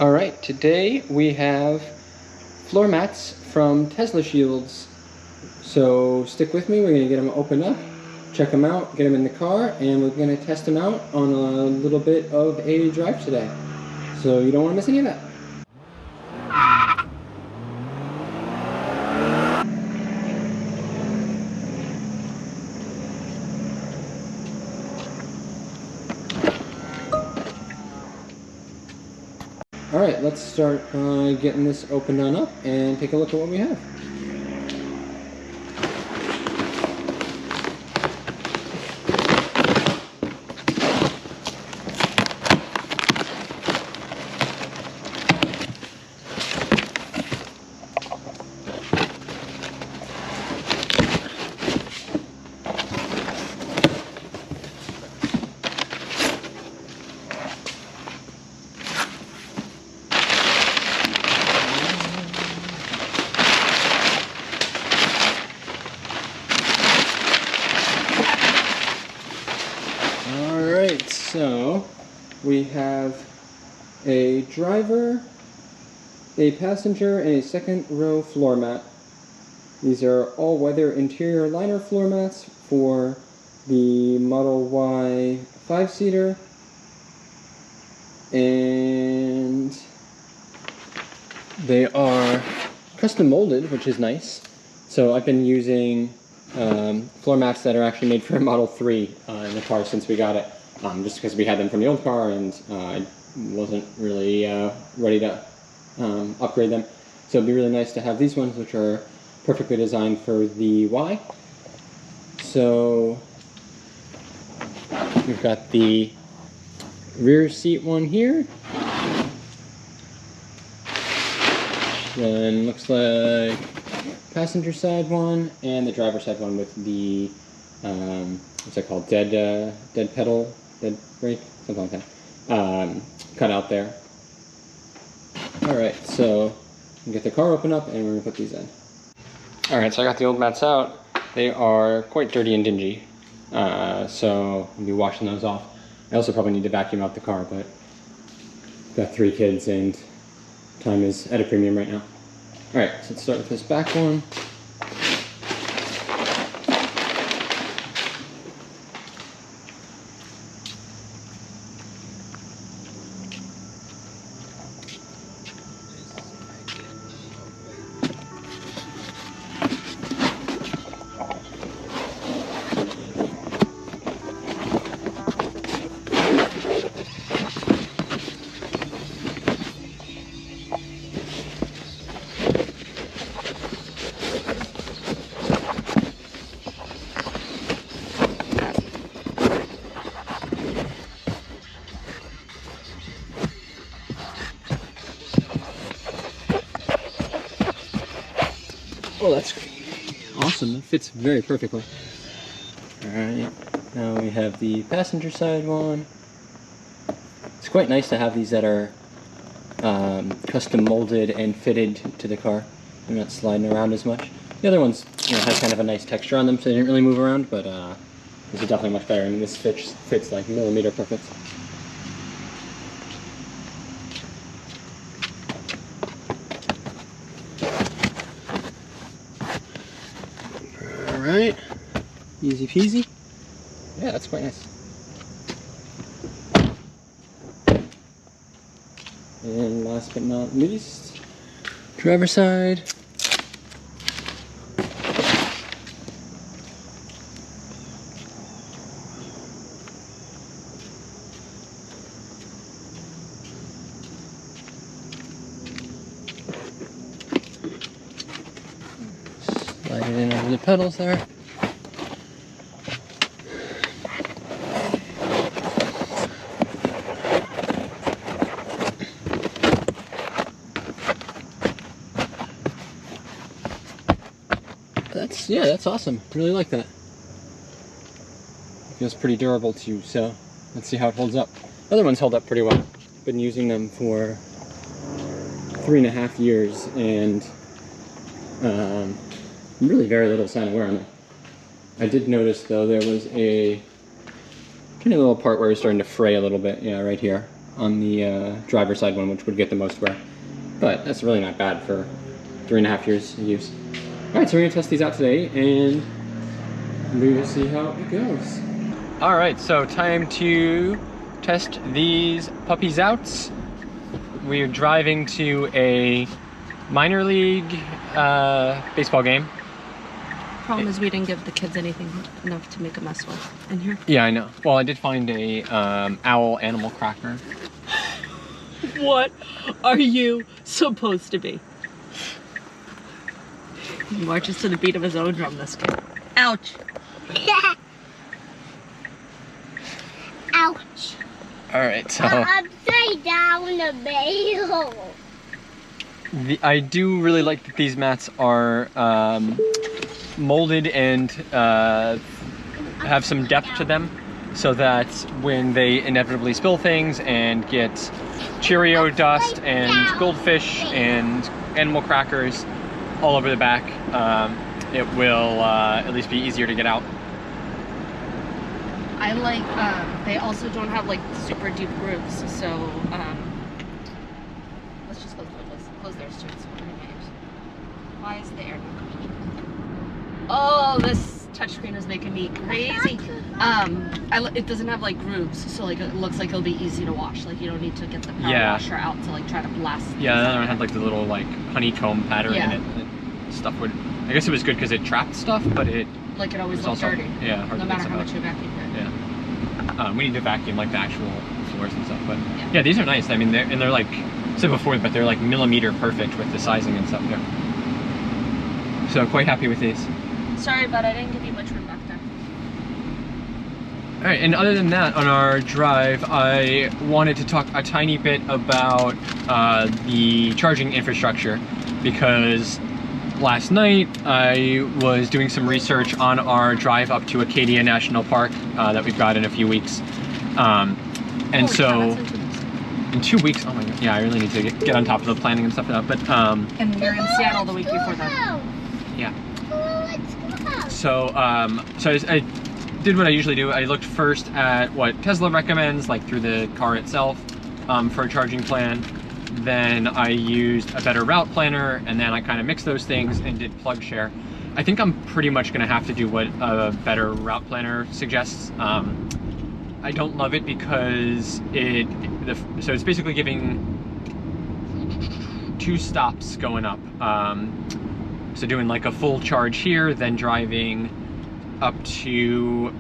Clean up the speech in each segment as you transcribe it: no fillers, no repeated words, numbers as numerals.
Alright, today we have floor mats from Tesla Shields. So stick with me, we're going to get them opened up, check them out, get them in the car, and we're going to test them out on a little bit of a drive today. So you don't want to miss any of that. Alright, let's start by getting this opened on up and take a look at what we have. Alright, so we have a driver, a passenger, and a second row floor mat. These are all-weather interior liner floor mats for the Model Y 5-seater, and they are custom molded, which is nice. So I've been using floor mats that are actually made for a Model 3 in the car since we got it, just because we had them from the old car and I wasn't really ready to upgrade them. So it'd be really nice to have these ones, which are perfectly designed for the Y. So we've got the rear seat one here. Then looks like passenger side one and the driver side one with the what's that called, dead brake, something like that, cut out there. Alright, so we'll get the car open up and we're gonna put these in. Alright, so I got the old mats out. They are quite dirty and dingy, so I'll be washing those off. I also probably need to vacuum out the car, but I've got 3 kids and time is at a premium right now. Alright, so let's start with this back one. Oh, that's awesome. It fits very perfectly. Alright, now we have the passenger side one. It's quite nice to have these that are custom molded and fitted to the car. They're not sliding around as much. The other ones, have kind of a nice texture on them, so they didn't really move around, but this is definitely much better. I mean, this fits like millimeter perfect. Alright, easy peasy. Yeah, that's quite nice. And last but not least, driver side. Slide it in over the pedals there. That's awesome. Really like that. It feels pretty durable too, so let's see how it holds up. The other ones held up pretty well. Been using them for 3.5 years and really very little sign of wear on them. I did notice though there was a kind of little part where it was starting to fray a little bit, yeah, right here. on the driver's side one, which would get the most wear. But that's really not bad for 3.5 years of use. Alright, so we're gonna test these out today and we will see how it goes. Alright, so time to test these puppies out. We're driving to a minor league baseball game. Problem is we didn't give the kids anything enough to make a mess with in here. Yeah, I know. Well, I did find a owl animal cracker. What are you supposed to be? He marches to the beat of his own drum, this kid. Ouch. Ouch. Alright, so... Upside down the barrel. I do really like that these mats are molded and have some depth to them, so that when they inevitably spill things and get Cheerio dust and goldfish and animal crackers all over the back, it will at least be easier to get out. I like, they also don't have like super deep grooves, so let's just close theirs too. Why is the air not coming? Oh, this touchscreen is making me crazy. It doesn't have like grooves, so like it looks like it'll be easy to wash. Like you don't need to get the power washer out to like try to blast. Yeah, that one had like the little like honeycomb pattern in it. Stuff would. I guess it was good because it trapped stuff, but it always looks dirty. Yeah, hard no to matter how much you vacuum it. Yeah. We need to vacuum like the actual floors and stuff, but yeah, these are nice. I mean, they're like I said before, but they're like millimeter perfect with the sizing and stuff there. So quite happy with these. Sorry, but I didn't give you much room back there. All right, and other than that, on our drive, I wanted to talk a tiny bit about the charging infrastructure, because last night I was doing some research on our drive up to Acadia National Park that we've got in a few weeks. And so in 2 weeks, oh my god, yeah, I really need to get on top of the planning and stuff like that. But and you're in Seattle the week before that. Yeah. So I did what I usually do. I looked first at what Tesla recommends, like through the car itself, for a charging plan. Then I used a better route planner, and then I kind of mixed those things and did plug share. I think I'm pretty much going to have to do what a better route planner suggests. I don't love it because so it's basically giving 2 stops going up. So doing like a full charge here, then driving up to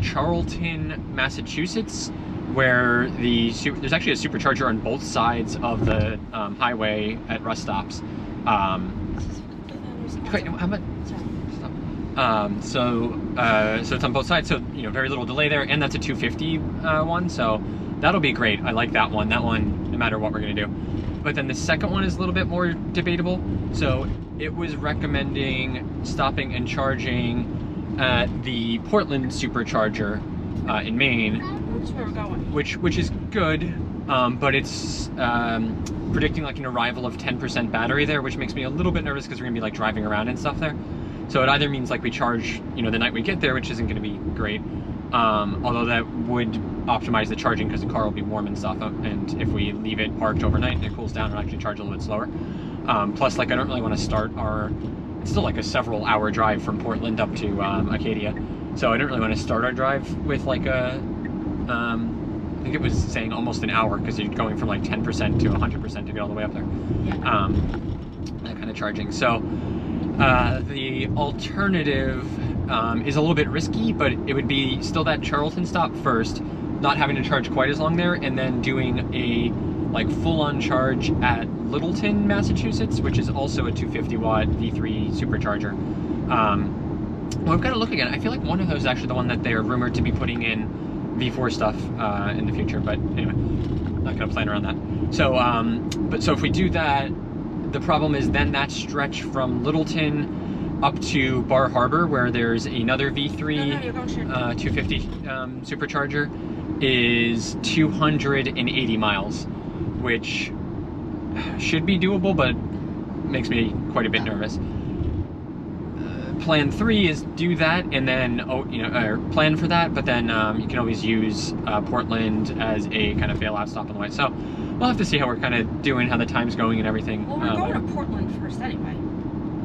Charlton, Massachusetts, where there's actually a supercharger on both sides of the highway at rest stops. Wait, how about? So it's on both sides, so very little delay there, and that's a 250 one, so that'll be great. I like that one. That one, no matter what we're gonna do. But then the second one is a little bit more debatable. So it was recommending stopping and charging at the Portland supercharger in Maine, which is good, but it's predicting like an arrival of 10% battery there, which makes me a little bit nervous because we're gonna be like driving around and stuff there. So it either means like we charge, the night we get there, which isn't gonna be great. Although that would optimize the charging because the car will be warm and stuff, and if we leave it parked overnight and it cools down, it'll actually charge a little bit slower. Plus, like, I don't really want to start it's still like a several hour drive from Portland up to Acadia, so I don't really want to start our drive with like I think it was saying almost an hour, because you're going from like 10% to 100% to get all the way up there. Yeah. That kind of charging. So the alternative is a little bit risky, but it would be still that Charlton stop first, not having to charge quite as long there, and then doing a like full-on charge at Littleton, Massachusetts, which is also a 250 watt V3 supercharger. Well, I've got to look again. I feel like one of those is actually the one that they're rumored to be putting in V4 stuff in the future, but anyway, not gonna plan around that. So so if we do that, the problem is then that stretch from Littleton up to Bar Harbor, where there's another V3 250 supercharger, is 280 miles, which should be doable, but makes me quite a bit nervous. plan 3 is do that, and then or plan for that, but then you can always use Portland as a kind of bailout stop on the way. So we'll have to see how we're kind of doing, how the time's going and everything. Well, we're going to Portland first anyway.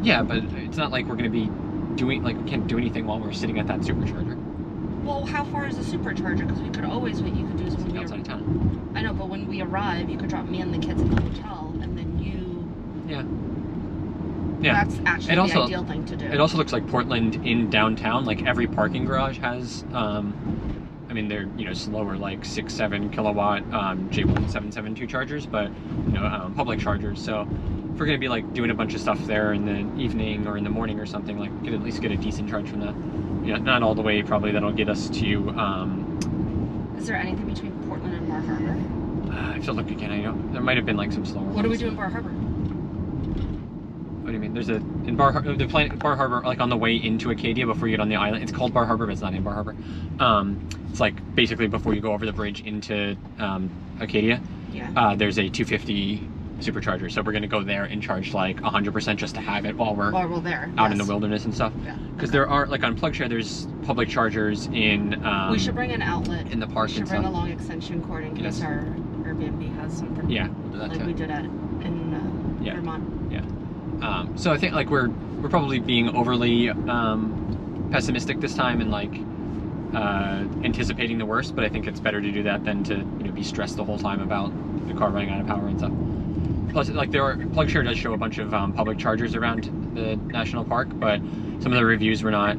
Yeah, but it's not like we're going to be doing, like, we can't do anything while we're sitting at that supercharger. Well, how far is the supercharger? Because we could always, what you could do is when we outside of town. I know, but when we arrive, you could drop me and the kids in the hotel, and then you. Yeah. Yeah. That's actually the ideal thing to do. It also looks like Portland in downtown, like every parking garage has, I mean, they're, slower, like 6-7 kilowatt J1772 chargers, but, public chargers. So if we're going to be like doing a bunch of stuff there in the evening or in the morning or something, like, we could at least get a decent charge from that. Not all the way, probably, that'll get us to, Is there anything between Portland and Bar Harbor? I have to look again. There might have been like some slower What do we ones. do in Bar Harbor? What do you mean? There's in Bar Harbor, like on the way into Acadia before you get on the island. It's called Bar Harbor, but it's not in Bar Harbor. It's like basically before you go over the bridge into Acadia. Yeah. There's a 250 supercharger, so we're gonna go there and charge like 100% just to have it while we're there out in the wilderness and stuff. Yeah. Because there are, like, on PlugShare, there's public chargers in. We should bring an outlet in the park. We should bring a long extension cord in case our Airbnb has something. Yeah, we'll do that like too. we did in Vermont. Yeah. So I think like we're probably being overly pessimistic this time and like anticipating the worst, but I think it's better to do that than to be stressed the whole time about the car running out of power and stuff. Plus, like, PlugShare does show a bunch of public chargers around the national park, but some of the reviews were not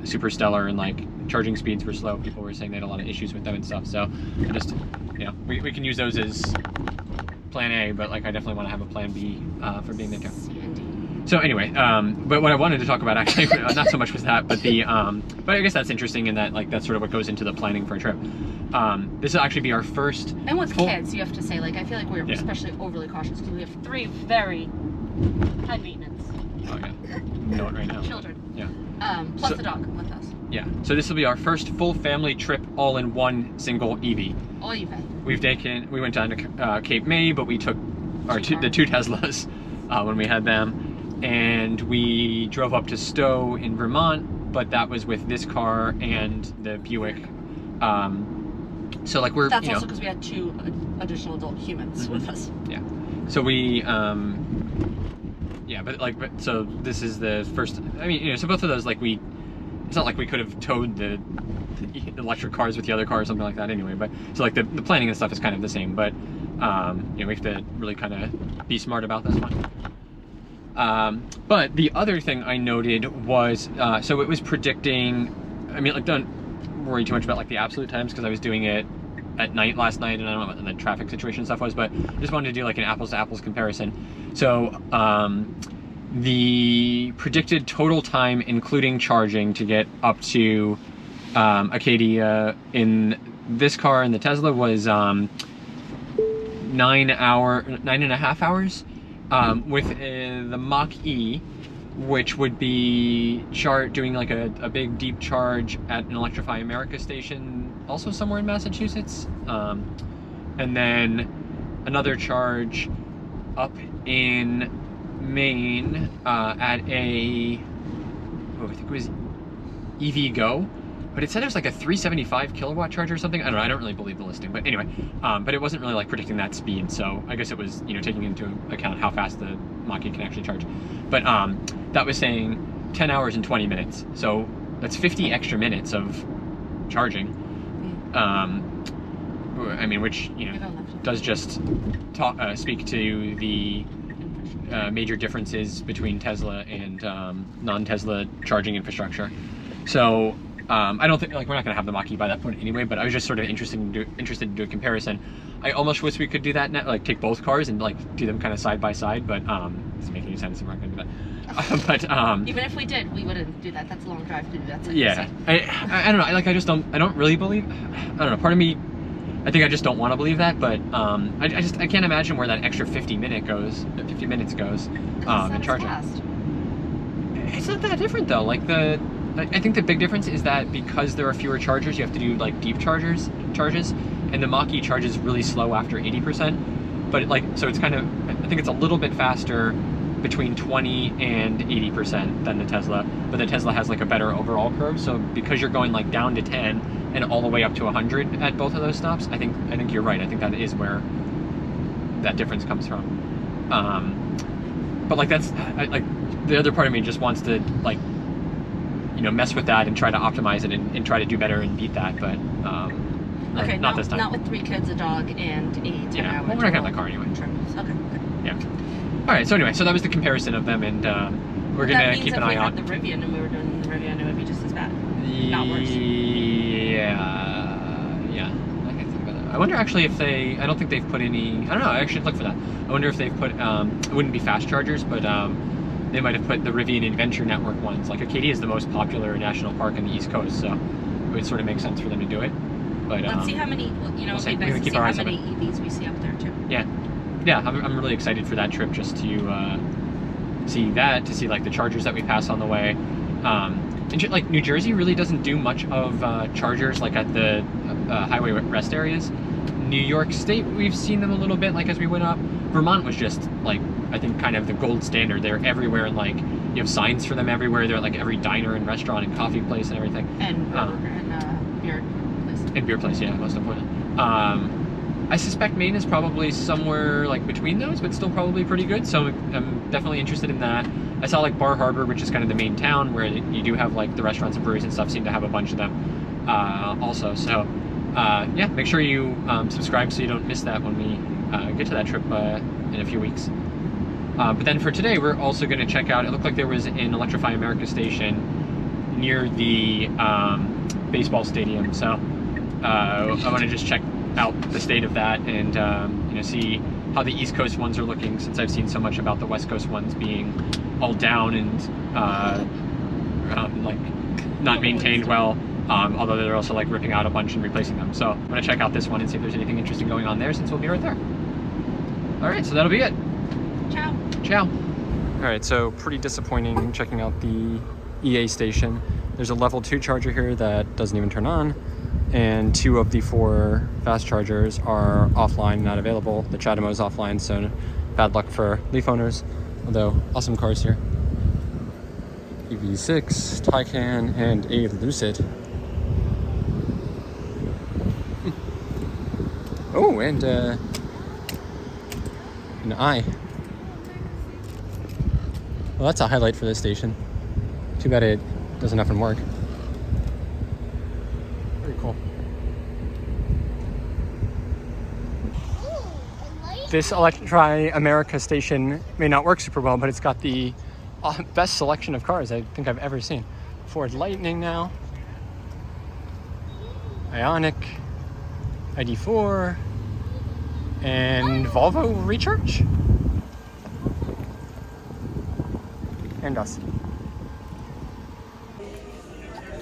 super stellar, and like charging speeds were slow. People were saying they had a lot of issues with them and stuff. So I just, we can use those as plan A, but like I definitely want to have a plan B for being there too. So anyway, but what I wanted to talk about actually, not so much was that, but but I guess that's interesting in that, like, that's sort of what goes into the planning for a trip. This will actually be our first. And with kids, you have to say, like, I feel like we're especially overly cautious because we have 3 very high maintenance. Oh yeah, you know it right now. Children. Yeah. Plus the dog with us. Yeah. So this will be our first full family trip, all in one single EV. All EV. We went down to Cape May, but we took the 2 Teslas when we had them. And we drove up to Stowe in Vermont, but that was with this car and the Buick. So like That's also because we had 2 additional adult humans with us. Yeah. So we so this is the first. I mean, so both of those, like, it's not like we could have towed the electric cars with the other car or something like that anyway. But so like the planning and stuff is kind of the same, but we have to really kind of be smart about this one. But the other thing I noted was, so it was predicting, I mean, like, don't worry too much about like the absolute times because I was doing it at night last night and I don't know what the traffic situation stuff was, but I just wanted to do like an apples to apples comparison. So, the predicted total time, including charging, to get up to, Acadia in this car and the Tesla was, 9.5 hours. With the Mach-E, which would be doing like a big deep charge at an Electrify America station, also somewhere in Massachusetts, and then another charge up in Maine at I think it was EVgo. But it said it was like a 375 kilowatt charger or something. I don't know. I don't really believe the listing. But anyway, but it wasn't really like predicting that speed. So I guess it was, taking into account how fast the Mach-E can actually charge. But that was saying 10 hours and 20 minutes. So that's 50 extra minutes of charging. I mean, which, does just speak to the major differences between Tesla and non-Tesla charging infrastructure. So I don't think, like, we're not going to have the Mach-E by that point anyway, but I was just sort of interested to do a comparison. I almost wish we could do that now, like take both cars and like do them kind of side by side, but it doesn't make any sense if we're not going to do that. But even if we did, we wouldn't do that. That's a long drive to do that. So yeah, I don't know. I don't really believe. I don't know. Part of me, I think I just don't want to believe that, but I can't imagine where that extra 50 minutes goes in charging. Fast. It's not that different though. Like I think the big difference is that because there are fewer chargers, you have to do like deep charges, and the Mach-E charges really slow after 80%. But so it's kind of, I think it's a little bit faster between 20 and 80% than the Tesla, but the Tesla has like a better overall curve. So because you're going like down to 10 and all the way up to 100 at both of those stops, I think you're right. I think that is where that difference comes from. But like that's like the other part of me just wants to like, you know, mess with that and try to optimize it and try to do better and beat that. But okay, not this time. Not with 3 kids, a dog, and a 10-hour. Yeah, well, we're not gonna have that car anyway. Okay, good. Yeah. All right. So anyway, so that was the comparison of them, and we're gonna keep an eye on. If we had the Rivian and we were doing the Rivian, it would be just as bad. Not worse. Yeah. I can think about that. I wonder actually if they. I don't think they've put any. I don't know. I actually look for that. I wonder if they've put. It wouldn't be fast chargers, but they might have put the Rivian Adventure Network ones. Like Acadia is the most popular national park in the East Coast, so it would sort of make sense for them to do it. But let's see how many. You know, it'd be nice to see how many EVs we see up there too. Yeah. I'm really excited for that trip just to see that, to see like the chargers that we pass on the way. And like New Jersey really doesn't do much of chargers like at the highway rest areas. New York State, we've seen them a little bit like as we went up. Vermont was just like, I think kind of the gold standard. They're everywhere, and like you have signs for them everywhere. They're at like every diner and restaurant and coffee place and everything. And beer place. And beer place, yeah, most important. I suspect Maine is probably somewhere like between those, but still probably pretty good. So I'm definitely interested in that. I saw like Bar Harbor, which is kind of the main town where you do have like the restaurants and breweries and stuff, seem to have a bunch of them also. So yeah, make sure you subscribe so you don't miss that when we get to that trip in a few weeks. But then for today, we're also going to check out, it looked like there was an Electrify America station near the baseball stadium. So I want to just check out the state of that and you know, see how the East Coast ones are looking, since I've seen so much about the West Coast ones being all down and like not maintained well, although they're also like ripping out a bunch and replacing them. So I'm gonna check out this one and see if there's anything interesting going on there, since we'll be right there. All right, so that'll be it. Ciao. All right, so pretty disappointing checking out the EA station. There's a level 2 charger here that doesn't even turn on, and 2 of the 4 fast chargers are offline, not available. The CHAdeMO is offline, so bad luck for Leaf owners, although awesome cars here. EV6, Taycan, and a Lucid. Oh, and an eye. Well, that's a highlight for this station. Too bad it doesn't often work. Very cool. This Electrify America station may not work super well, but it's got the best selection of cars I think I've ever seen. Ford Lightning now, Ioniq, ID4, and Volvo Recharge, and us.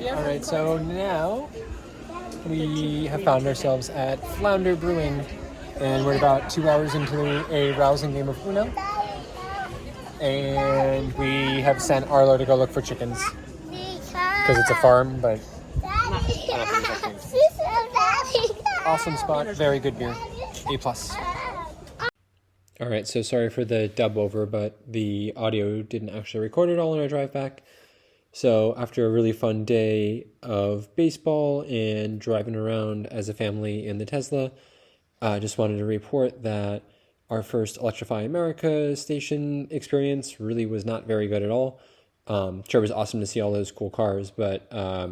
All right, so now we have found ourselves at Flounder Brewing, and we're about 2 hours into a rousing game of Uno. And we have sent Arlo to go look for chickens because it's a farm, but awesome spot, very good beer, A+. All right, so sorry for the dub over, but the audio didn't actually record it all on our drive back. So after a really fun day of baseball and driving around as a family in the Tesla, I just wanted to report that our first Electrify America station experience really was not very good at all. Sure, it was awesome to see all those cool cars, but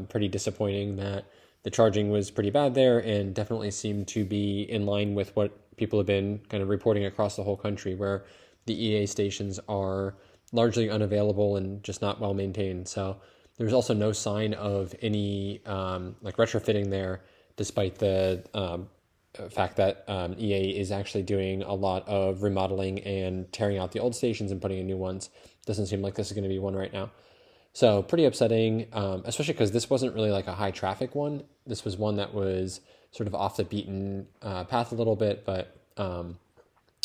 pretty disappointing that the charging was pretty bad there, and definitely seemed to be in line with what people have been kind of reporting across the whole country, where the EA stations are largely unavailable and just not well maintained. So there's also no sign of any like retrofitting there, despite the fact that EA is actually doing a lot of remodeling and tearing out the old stations and putting in new ones. Doesn't seem like this is going to be one right now. So pretty upsetting, especially because this wasn't really like a high traffic one. This was one that was sort of off the beaten path a little bit, but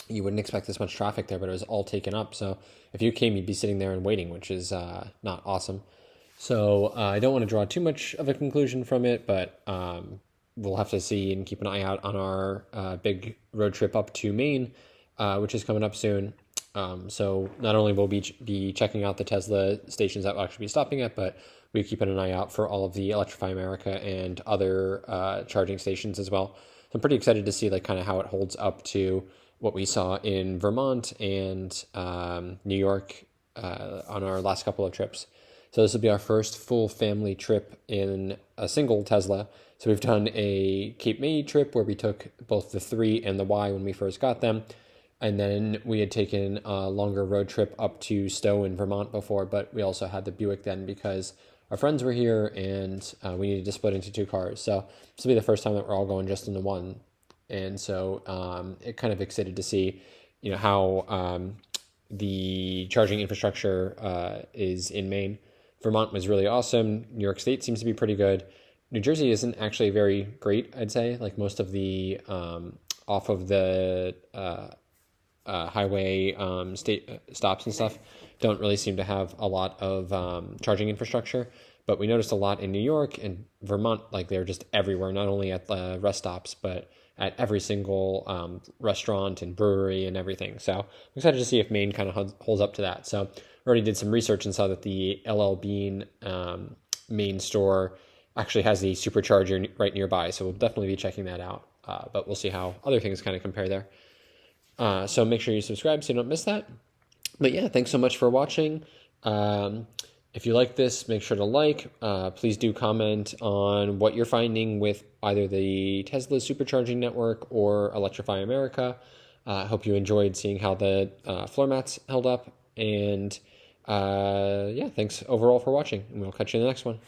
you wouldn't expect this much traffic there, but it was all taken up. So if you came, you'd be sitting there and waiting, which is not awesome. So I don't want to draw too much of a conclusion from it, but we'll have to see and keep an eye out on our big road trip up to Maine, which is coming up soon. So not only will we be checking out the Tesla stations that we'll actually be stopping at, but we're keeping an eye out for all of the Electrify America and other charging stations as well. So I'm pretty excited to see like kind of how it holds up to what we saw in Vermont and New York on our last couple of trips. So this will be our first full family trip in a single Tesla. So we've done a Cape May trip where we took both the 3 and the Y when we first got them. And then we had taken a longer road trip up to Stowe in Vermont before, but we also had the Buick then because our friends were here and we needed to split into 2 cars. So this will be the first time that we're all going just in the one. And so it kind of excited to see, how the charging infrastructure is in Maine. Vermont was really awesome. New York State seems to be pretty good. New Jersey isn't actually very great, I'd say. Like most of the off of the highway state stops and stuff don't really seem to have a lot of charging infrastructure. But we noticed a lot in New York and Vermont, like they're just everywhere, not only at the rest stops, but at every single restaurant and brewery and everything. So I'm excited to see if Maine kind of holds up to that. So I already did some research and saw that the LL Bean Maine store actually has the supercharger right nearby. So we'll definitely be checking that out. But we'll see how other things kind of compare there. So make sure you subscribe so you don't miss that. But yeah, thanks so much for watching. If you like this, make sure to like. Please do comment on what you're finding with either the Tesla supercharging network or Electrify America. I hope you enjoyed seeing how the floor mats held up. And yeah, thanks overall for watching. And we'll catch you in the next one.